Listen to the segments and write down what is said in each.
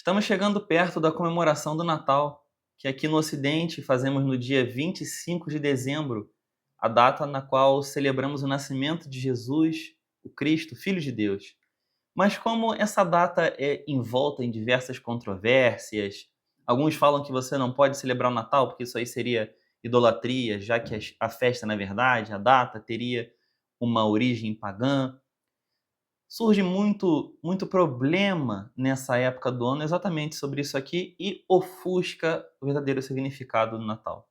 Estamos chegando perto da comemoração do Natal, que aqui no Ocidente fazemos no dia 25 de dezembro, a data na qual celebramos o nascimento de Jesus, o Cristo, Filho de Deus. Mas como essa data é envolta em diversas controvérsias, alguns falam que você não pode celebrar o Natal porque isso aí seria idolatria, já que a festa, na verdade, a data teria uma origem pagã. Surge muito problema nessa época do ano exatamente sobre isso aqui e ofusca o verdadeiro significado do Natal.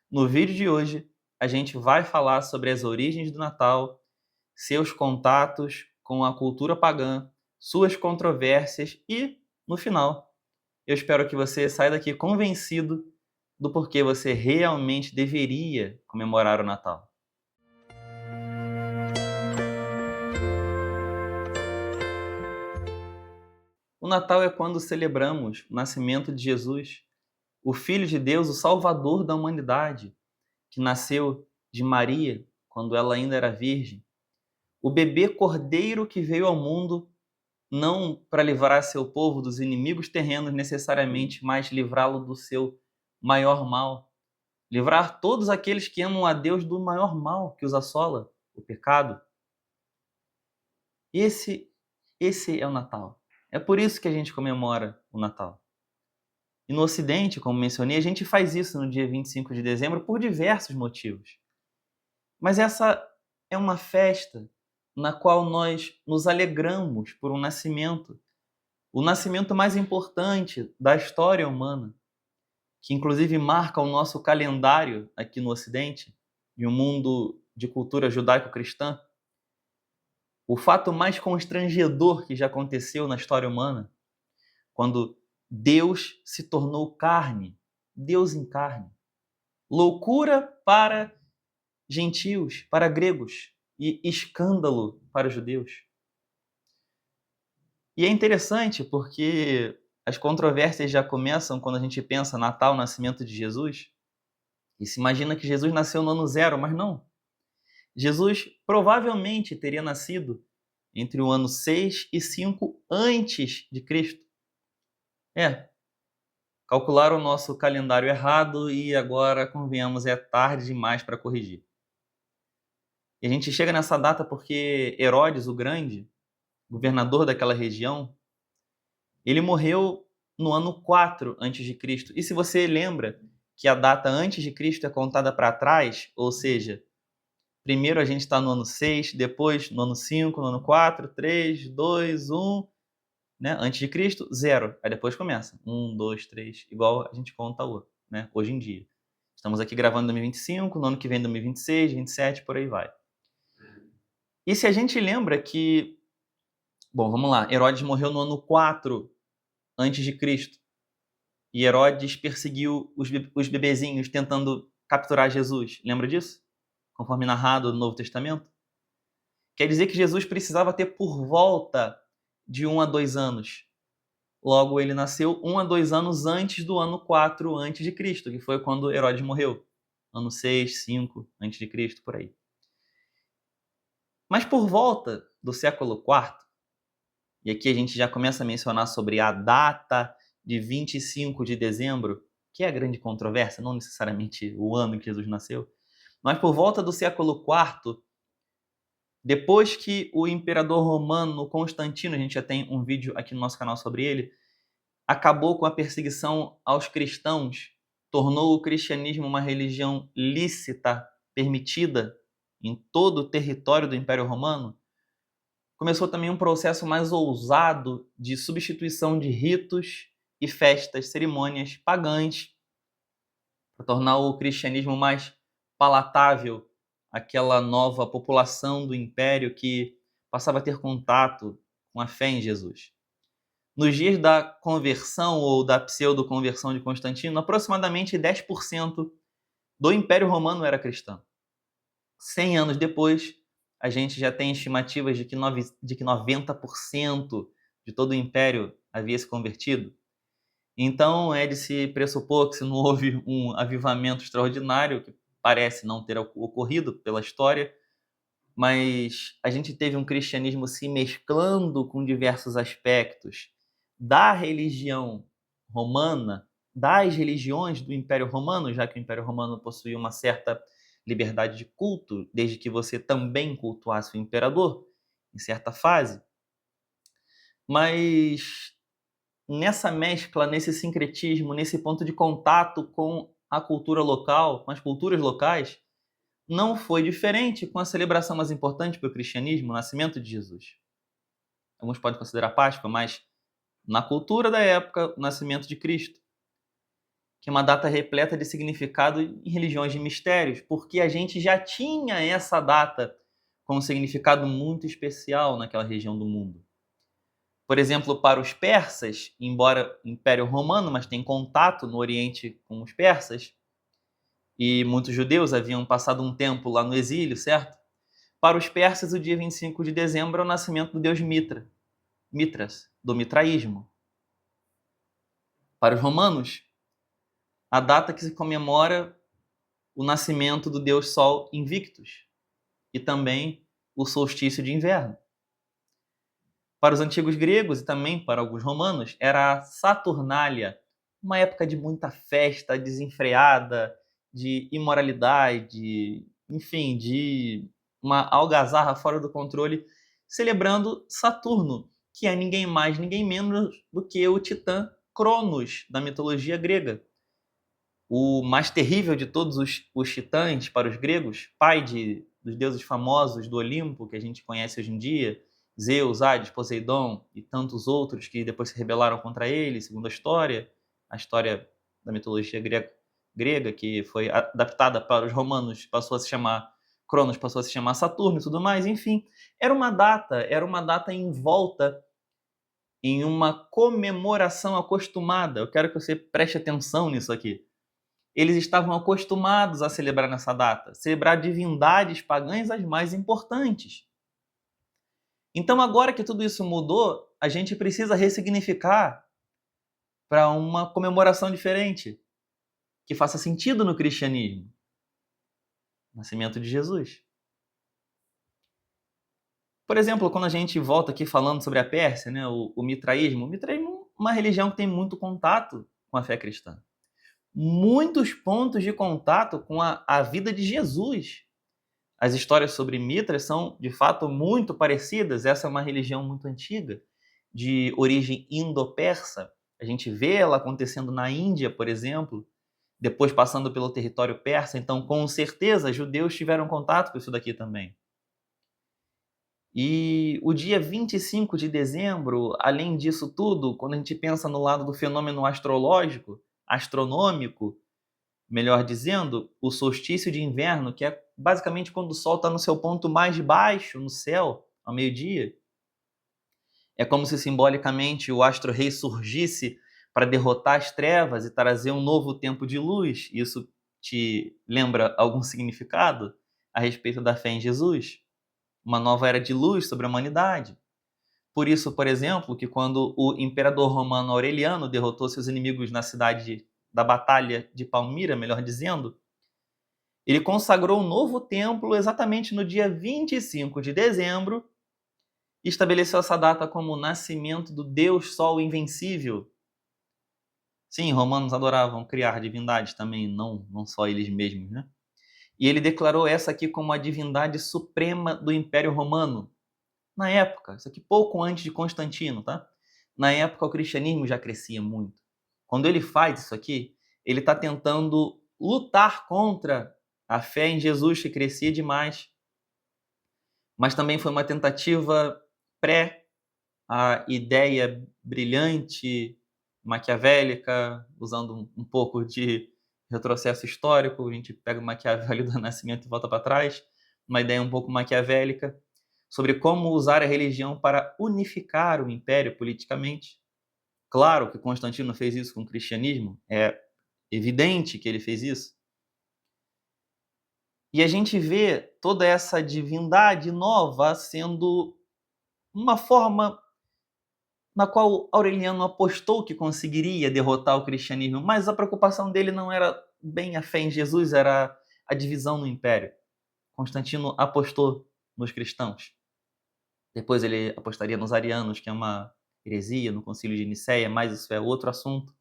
No vídeo de hoje, a gente vai falar sobre as origens do Natal, seus contatos com a cultura pagã, suas controvérsias e, no final, eu espero que você saia daqui convencido do porquê você realmente deveria comemorar o Natal. O Natal é quando celebramos o nascimento de Jesus, o Filho de Deus, o Salvador da humanidade, que nasceu de Maria quando ela ainda era virgem. O bebê cordeiro que veio ao mundo não para livrar seu povo dos inimigos terrenos necessariamente, mas livrá-lo do seu maior mal. Livrar todos aqueles que amam a Deus do maior mal que os assola, o pecado. Esse, esse é o Natal. É por isso que a gente comemora o Natal. E no Ocidente, como mencionei, a gente faz isso no dia 25 de dezembro por diversos motivos. Mas essa é uma festa na qual nós nos alegramos por um nascimento, o nascimento mais importante da história humana, que inclusive marca o nosso calendário aqui no Ocidente, de um mundo de cultura judaico-cristã. O fato mais constrangedor que já aconteceu na história humana, quando Deus se tornou carne, Deus em carne. Loucura para gentios, para gregos, e escândalo para os judeus. E é interessante porque as controvérsias já começam quando a gente pensa Natal, nascimento de Jesus, e se imagina que Jesus nasceu no ano zero, mas não. Jesus provavelmente teria nascido entre o ano 6 e 5 antes de Cristo. Calcularam o nosso calendário errado e agora, convenhamos, é tarde demais para corrigir. E a gente chega nessa data porque Herodes o Grande, governador daquela região, ele morreu no ano 4 antes de Cristo. E se você lembra que a data antes de Cristo é contada para trás, ou seja, primeiro a gente está no ano 6, depois no ano 5, no ano 4, 3, 2, 1, né? Antes de Cristo, 0. Aí depois começa. 1, 2, 3, igual a gente conta né? Hoje em dia. Estamos aqui gravando em 2025, no ano que vem 2026, 27, por aí vai. E se a gente lembra que... Bom, vamos lá. Herodes morreu no ano 4 antes de Cristo. E Herodes perseguiu os bebezinhos tentando capturar Jesus. Lembra disso? Conforme narrado no Novo Testamento. Quer dizer que Jesus precisava ter por volta de 1 a 2 anos. Logo, ele nasceu 1 a 2 anos antes do ano 4 antes de Cristo, que foi quando Herodes morreu. Ano 6, 5 antes de Cristo, por aí. Mas por volta do século IV, e aqui a gente já começa a mencionar sobre a data de 25 de dezembro, que é a grande controvérsia, não necessariamente o ano em que Jesus nasceu, mas por volta do século IV, depois que o imperador romano Constantino, a gente já tem um vídeo aqui no nosso canal sobre ele, acabou com a perseguição aos cristãos, tornou o cristianismo uma religião lícita, permitida em todo o território do Império Romano, começou também um processo mais ousado de substituição de ritos e festas, cerimônias pagãs, para tornar o cristianismo mais palatável àquela nova população do império que passava a ter contato com a fé em Jesus. Nos dias da conversão ou da pseudo-conversão de Constantino, aproximadamente 10% do Império Romano era cristão. 100 anos depois, a gente já tem estimativas de que 90% de todo o Império havia se convertido. Então, é de se pressupor que se não houve um avivamento extraordinário, que parece não ter ocorrido pela história, mas a gente teve um cristianismo se mesclando com diversos aspectos da religião romana, das religiões do Império Romano, já que o Império Romano possuía uma certa liberdade de culto, desde que você também cultuasse o imperador, em certa fase. Mas nessa mescla, nesse sincretismo, nesse ponto de contato com a cultura local, com as culturas locais, não foi diferente com a celebração mais importante para o cristianismo, o nascimento de Jesus. Alguns podem considerar a Páscoa, mas na cultura da época, o nascimento de Cristo, que é uma data repleta de significado em religiões de mistérios, porque a gente já tinha essa data com um significado muito especial naquela região do mundo. Por exemplo, para os persas, embora Império Romano, mas tem contato no Oriente com os persas, e muitos judeus haviam passado um tempo lá no exílio, certo? Para os persas, o dia 25 de dezembro é o nascimento do deus Mitras, do mitraísmo. Para os romanos, a data que se comemora o nascimento do deus Sol Invictus e também o solstício de inverno. Para os antigos gregos e também para alguns romanos, era a Saturnália, uma época de muita festa desenfreada, de imoralidade, enfim, de uma algazarra fora do controle, celebrando Saturno, que é ninguém mais, ninguém menos do que o titã Cronos da mitologia grega. O mais terrível de todos os titãs para os gregos, pai dos deuses famosos do Olimpo, que a gente conhece hoje em dia, Zeus, Hades, Poseidon e tantos outros que depois se rebelaram contra ele, segundo a história da mitologia grega, que foi adaptada para os romanos, passou a se chamar Cronos, passou a se chamar Saturno e tudo mais, enfim. Era uma data envolta em uma comemoração acostumada. Eu quero que você preste atenção nisso aqui. Eles estavam acostumados a celebrar nessa data, celebrar divindades pagãs as mais importantes. Então, agora que tudo isso mudou, a gente precisa ressignificar para uma comemoração diferente, que faça sentido no cristianismo. Nascimento de Jesus. Por exemplo, quando a gente volta aqui falando sobre a Pérsia, né, o mitraísmo é uma religião que tem muito contato com a fé cristã. Muitos pontos de contato com a vida de Jesus. As histórias sobre Mitra são, de fato, muito parecidas. Essa é uma religião muito antiga, de origem indo-persa. A gente vê ela acontecendo na Índia, por exemplo, depois passando pelo território persa. Então, com certeza, judeus tiveram contato com isso daqui também. E o dia 25 de dezembro, além disso tudo, quando a gente pensa no lado do fenômeno astrológico, astronômico, melhor dizendo, o solstício de inverno, que é basicamente quando o Sol está no seu ponto mais baixo no céu, ao meio-dia. É como se simbolicamente o astro-rei surgisse para derrotar as trevas e trazer um novo tempo de luz. Isso te lembra algum significado a respeito da fé em Jesus? Uma nova era de luz sobre a humanidade. Por isso, por exemplo, que quando o imperador romano Aureliano derrotou seus inimigos na cidade da Batalha de Palmira, melhor dizendo, ele consagrou um novo templo exatamente no dia 25 de dezembro e estabeleceu essa data como o nascimento do Deus Sol Invencível. Sim, romanos adoravam criar divindades também, não só eles mesmos, né? E ele declarou essa aqui como a divindade suprema do Império Romano. Na época, isso aqui pouco antes de Constantino, tá? Na época o cristianismo já crescia muito. Quando ele faz isso aqui, ele está tentando lutar contra a fé em Jesus que crescia demais, mas também foi uma tentativa pré a ideia brilhante, maquiavélica, usando um pouco de retrocesso histórico. A gente pega o Maquiavel do Nascimento e volta para trás, uma ideia um pouco maquiavélica sobre como usar a religião para unificar o império politicamente. Claro que Constantino fez isso com o cristianismo, é evidente que ele fez isso. E a gente vê toda essa divindade nova sendo uma forma na qual Aureliano apostou que conseguiria derrotar o cristianismo, mas a preocupação dele não era bem a fé em Jesus, era a divisão no império. Constantino apostou nos cristãos. Depois ele apostaria nos arianos, que é uma heresia no Concílio de Nicéia, mas isso é outro assunto.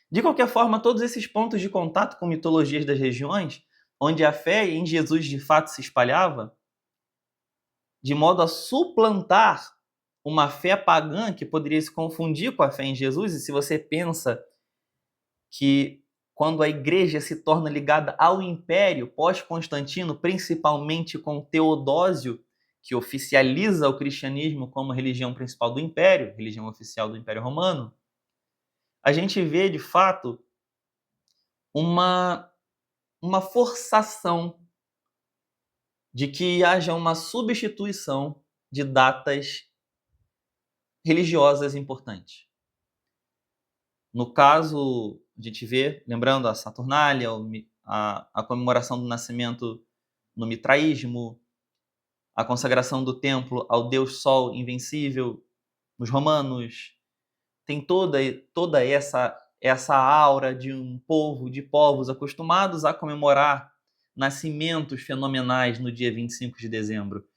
De qualquer forma, todos esses pontos de contato com mitologias das regiões, onde a fé em Jesus de fato se espalhava, de modo a suplantar uma fé pagã que poderia se confundir com a fé em Jesus, e se você pensa que quando a igreja se torna ligada ao império pós-Constantino, principalmente com Teodósio, que oficializa o cristianismo como religião principal do império, religião oficial do Império Romano, a gente vê, de fato, uma forçação de que haja uma substituição de datas religiosas importantes. No caso, a gente vê, lembrando a Saturnália, a comemoração do nascimento no mitraísmo, a consagração do templo ao Deus Sol invencível nos romanos, tem toda essa aura de um povo, de povos acostumados a comemorar nascimentos fenomenais no dia 25 de dezembro.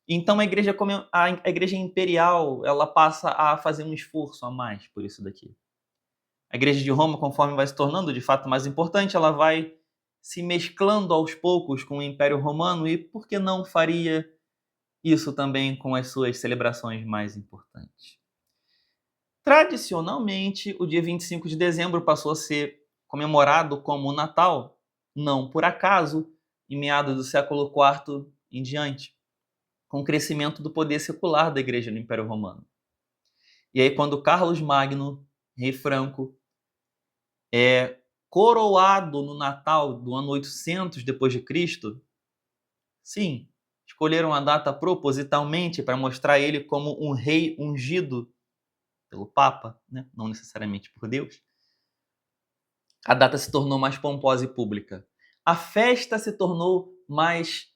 Então a igreja imperial, ela passa a fazer um esforço a mais por isso daqui. A igreja de Roma, conforme vai se tornando de fato mais importante, ela vai se mesclando aos poucos com o Império Romano e por que não faria isso também com as suas celebrações mais importantes? Tradicionalmente, o dia 25 de dezembro passou a ser comemorado como o Natal, não por acaso, em meados do século IV em diante, com o crescimento do poder secular da Igreja no Império Romano. E aí, quando Carlos Magno, rei franco, é coroado no Natal do ano 800 depois de Cristo, sim, escolheram a data propositalmente para mostrar ele como um rei ungido pelo Papa, né? Não necessariamente por Deus. A data se tornou mais pomposa e pública. A festa se tornou mais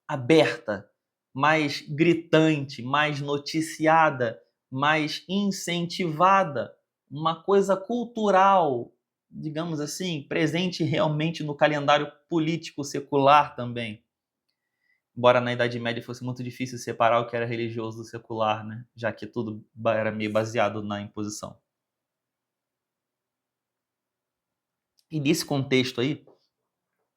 aberta, mais gritante, mais noticiada, mais incentivada. Uma coisa cultural, digamos assim, presente realmente no calendário político secular também. Embora na Idade Média fosse muito difícil separar o que era religioso do secular, né? Já que tudo era meio baseado na imposição. E nesse contexto aí,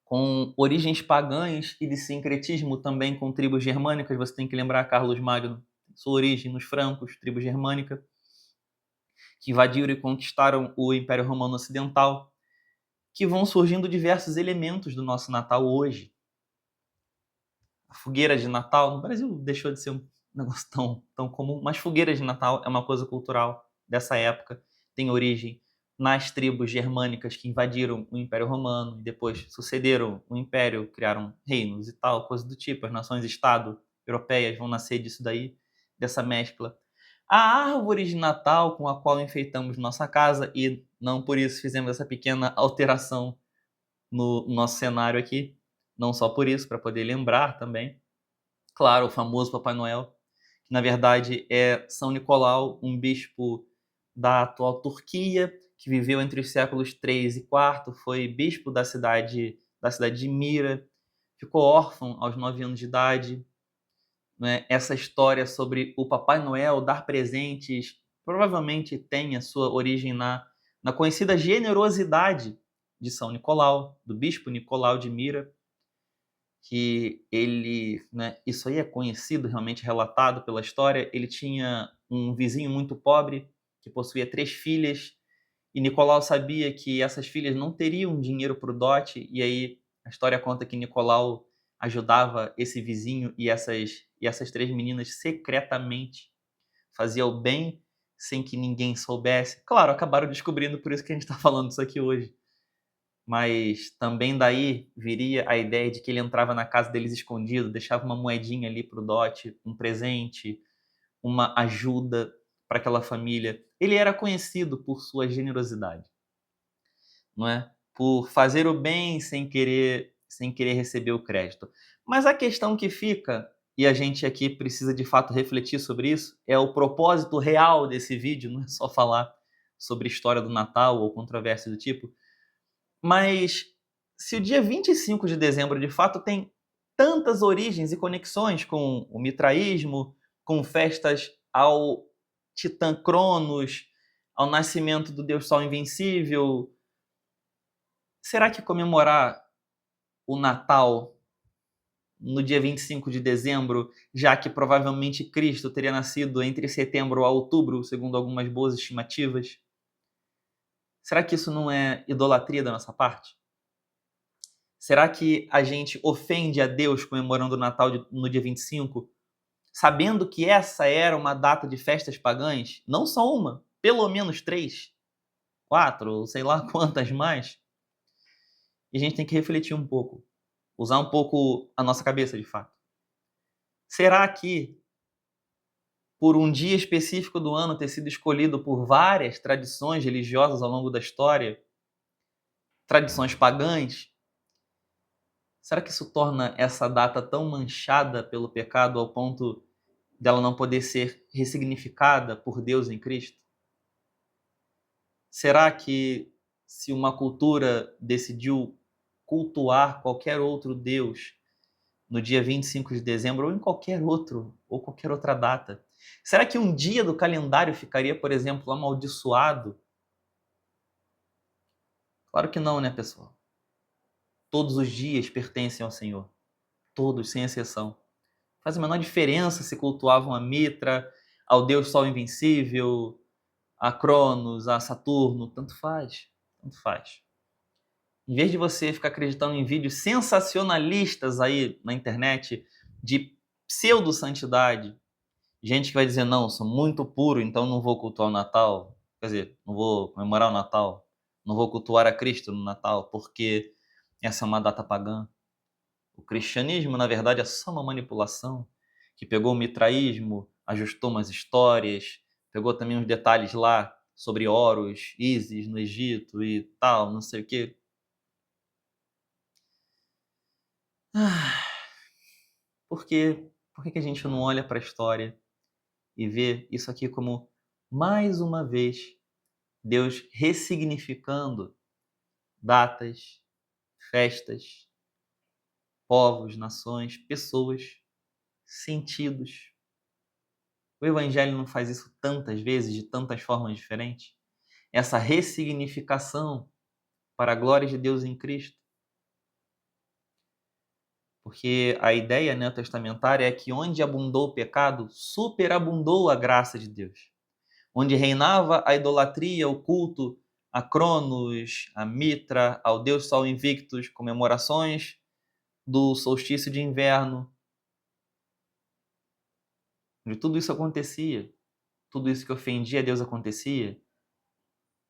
com origens pagãs e de sincretismo também com tribos germânicas, você tem que lembrar Carlos Magno, sua origem nos francos, tribo germânica, que invadiram e conquistaram o Império Romano Ocidental, que vão surgindo diversos elementos do nosso Natal hoje. A fogueira de Natal, no Brasil deixou de ser um negócio tão comum, mas fogueira de Natal é uma coisa cultural dessa época, tem origem nas tribos germânicas que invadiram o Império Romano e depois sucederam o Império, criaram reinos e tal, coisa do tipo. As nações-estado europeias vão nascer disso daí, dessa mescla. A árvore de Natal com a qual enfeitamos nossa casa, e não por isso fizemos essa pequena alteração no nosso cenário aqui, não só por isso, para poder lembrar também. Claro, o famoso Papai Noel, que na verdade é São Nicolau, um bispo da atual Turquia, que viveu entre os séculos 3 e 4, foi bispo da cidade de Mira, ficou órfão aos 9 anos de idade. Né? Essa história sobre o Papai Noel dar presentes provavelmente tem a sua origem na conhecida generosidade de São Nicolau, do bispo Nicolau de Mira, que ele, né, isso aí é conhecido, realmente relatado pela história, ele tinha um vizinho muito pobre, que possuía 3 filhas, e Nicolau sabia que essas filhas não teriam dinheiro para o dote, e aí a história conta que Nicolau ajudava esse vizinho e essas 3 meninas secretamente, fazia o bem sem que ninguém soubesse. Claro, acabaram descobrindo, por isso que a gente está falando isso aqui hoje. Mas também daí viria a ideia de que ele entrava na casa deles escondido, deixava uma moedinha ali para o dote, um presente, uma ajuda para aquela família. Ele era conhecido por sua generosidade, não é? Por fazer o bem sem querer receber o crédito. Mas a questão que fica, e a gente aqui precisa de fato refletir sobre isso, é o propósito real desse vídeo, não é só falar sobre história do Natal ou controvérsia do tipo. Mas se o dia 25 de dezembro de fato tem tantas origens e conexões com o mitraísmo, com festas ao titã Cronos, ao nascimento do Deus Sol Invencível. Será que comemorar o Natal no dia 25 de dezembro, já que provavelmente Cristo teria nascido entre setembro a outubro, segundo algumas boas estimativas, será que isso não é idolatria da nossa parte? Será que a gente ofende a Deus comemorando o Natal no dia 25, sabendo que essa era uma data de festas pagãs? Não só uma, pelo menos 3, 4, ou sei lá quantas mais. E a gente tem que refletir um pouco, usar um pouco a nossa cabeça de fato. Será que, por um dia específico do ano ter sido escolhido por várias tradições religiosas ao longo da história, tradições pagãs, será que isso torna essa data tão manchada pelo pecado ao ponto dela não poder ser ressignificada por Deus em Cristo? Será que, se uma cultura decidiu cultuar qualquer outro Deus no dia 25 de dezembro ou em qualquer outra data, será que um dia do calendário ficaria, por exemplo, amaldiçoado? Claro que não, né, pessoal? Todos os dias pertencem ao Senhor. Todos, sem exceção. Faz a menor diferença se cultuavam a Mitra, ao Deus Sol Invencível, a Cronos, a Saturno. Tanto faz. Tanto faz. Em vez de você ficar acreditando em vídeos sensacionalistas aí na internet de pseudo-santidade, gente que vai dizer, não, sou muito puro, então não vou cultuar o Natal. Quer dizer, não vou comemorar o Natal. Não vou cultuar a Cristo no Natal, porque essa é uma data pagã. O cristianismo, na verdade, é só uma manipulação que pegou o mitraísmo, ajustou umas histórias, pegou também uns detalhes lá sobre Horus, Ísis no Egito e tal, não sei o quê. Por quê? Por que a gente não olha para a história e vê isso aqui como, mais uma vez, Deus ressignificando datas, festas, povos, nações, pessoas, sentidos? O Evangelho não faz isso tantas vezes, de tantas formas diferentes? Essa ressignificação para a glória de Deus em Cristo? Porque a ideia neotestamentária é que onde abundou o pecado, superabundou a graça de Deus. Onde reinava a idolatria, o culto a Cronos, a Mitra, ao Deus Sol Invictus, comemorações do solstício de inverno, onde tudo isso acontecia, tudo isso que ofendia a Deus acontecia,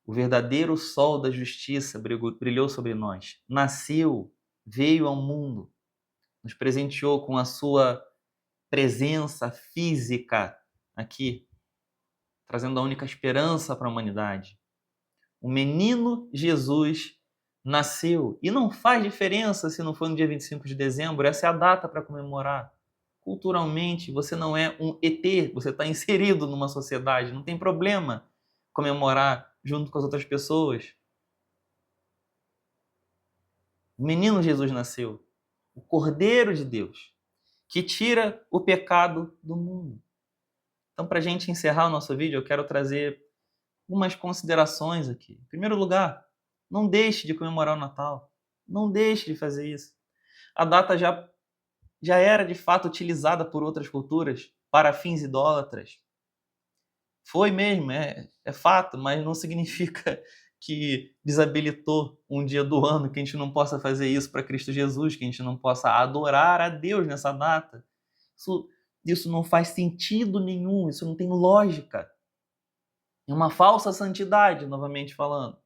o verdadeiro sol da justiça brilhou sobre nós, nasceu, veio ao mundo, nos presenteou com a sua presença física aqui, trazendo a única esperança para a humanidade. O menino Jesus nasceu. E não faz diferença se não for no dia 25 de dezembro, essa é a data para comemorar. Culturalmente, você não é um ET, você está inserido numa sociedade, não tem problema comemorar junto com as outras pessoas. O menino Jesus nasceu, o Cordeiro de Deus, que tira o pecado do mundo. Então, para a gente encerrar o nosso vídeo, eu quero trazer algumas considerações aqui. Em primeiro lugar, não deixe de comemorar o Natal. Não deixe de fazer isso. A data já era de fato utilizada por outras culturas para fins idólatras. Foi mesmo, é fato, mas não significa que desabilitou um dia do ano que a gente não possa fazer isso para Cristo Jesus, que a gente não possa adorar a Deus nessa data. Isso não faz sentido nenhum, isso não tem lógica. É uma falsa santidade, novamente falando.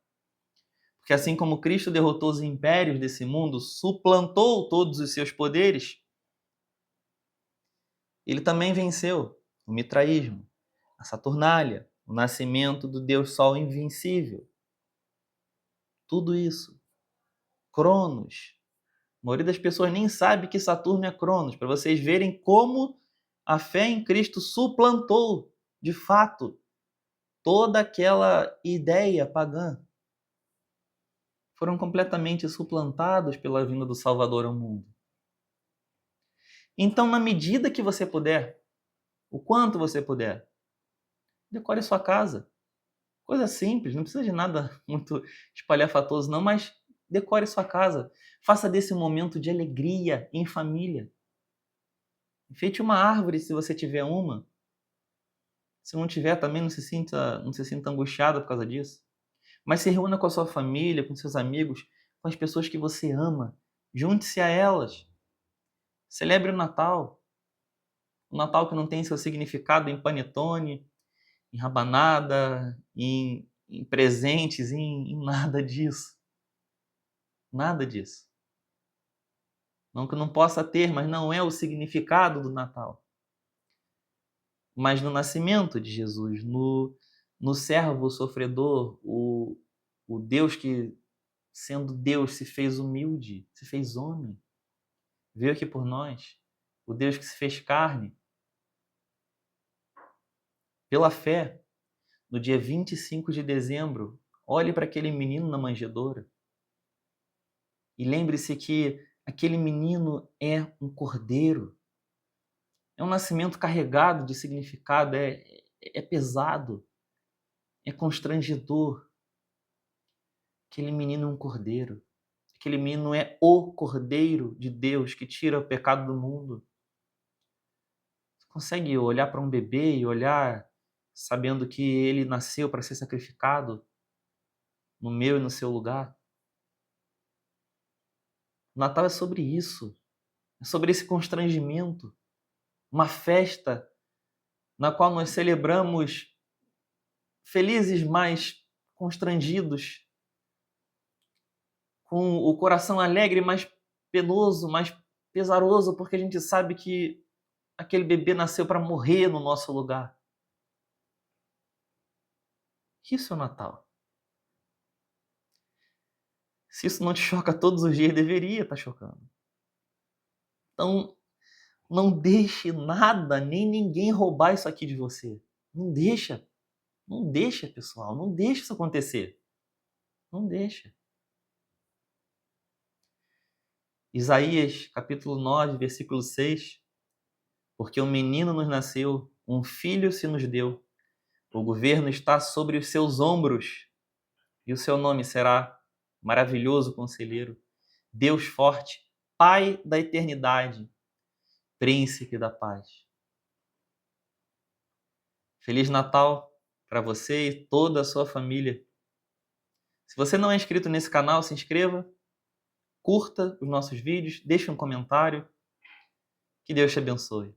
Porque assim como Cristo derrotou os impérios desse mundo, suplantou todos os seus poderes, ele também venceu o mitraísmo, a Saturnália, o nascimento do Deus Sol invencível. Tudo isso. Cronos. A maioria das pessoas nem sabe que Saturno é Cronos, para vocês verem como a fé em Cristo suplantou, de fato, toda aquela ideia pagã. Foram completamente suplantados pela vinda do Salvador ao mundo. Então, na medida que você puder, o quanto você puder, Decore sua casa. Coisa simples, não precisa de nada muito espalhafatoso não, mas decore sua casa. Faça desse um momento de alegria em família. Enfeite uma árvore se você tiver uma. Se não tiver também, não se sinta angustiado por causa disso. Mas se reúna com a sua família, com seus amigos, com as pessoas que você ama. Junte-se a elas. Celebre o Natal. O Natal que não tem seu significado em panetone, em rabanada, em presentes, em nada disso. Nada disso. Não que não possa ter, mas não é o significado do Natal. Mas no nascimento de Jesus, no servo sofredor, o Deus que, sendo Deus, se fez humilde, se fez homem, veio aqui por nós, o Deus que se fez carne, pela fé, no dia 25 de dezembro, olhe para aquele menino na manjedoura e lembre-se que aquele menino é um cordeiro. É um nascimento carregado de significado, é pesado, é constrangedor. Aquele menino é um cordeiro. Aquele menino é o Cordeiro de Deus que tira o pecado do mundo. Você consegue olhar para um bebê e olhar sabendo que ele nasceu para ser sacrificado no meu e no seu lugar? O Natal é sobre isso. É sobre esse constrangimento. Uma festa na qual nós celebramos felizes, mas constrangidos, com o coração alegre, mas penoso, mais pesaroso, porque a gente sabe que aquele bebê nasceu para morrer no nosso lugar. Isso é o Natal. Se isso não te choca todos os dias, deveria estar chocando. Então, não deixe nada, nem ninguém roubar isso aqui de você. Não deixa. Não deixa, pessoal. Não deixa isso acontecer. Não deixa. Isaías, capítulo 9, versículo 6. Porque um menino nos nasceu, um filho se nos deu. O governo está sobre os seus ombros. E o seu nome será Maravilhoso Conselheiro, Deus Forte, Pai da Eternidade, Príncipe da Paz. Feliz Natal para você e toda a sua família. Se você não é inscrito nesse canal, se inscreva, curta os nossos vídeos, deixe um comentário. Que Deus te abençoe.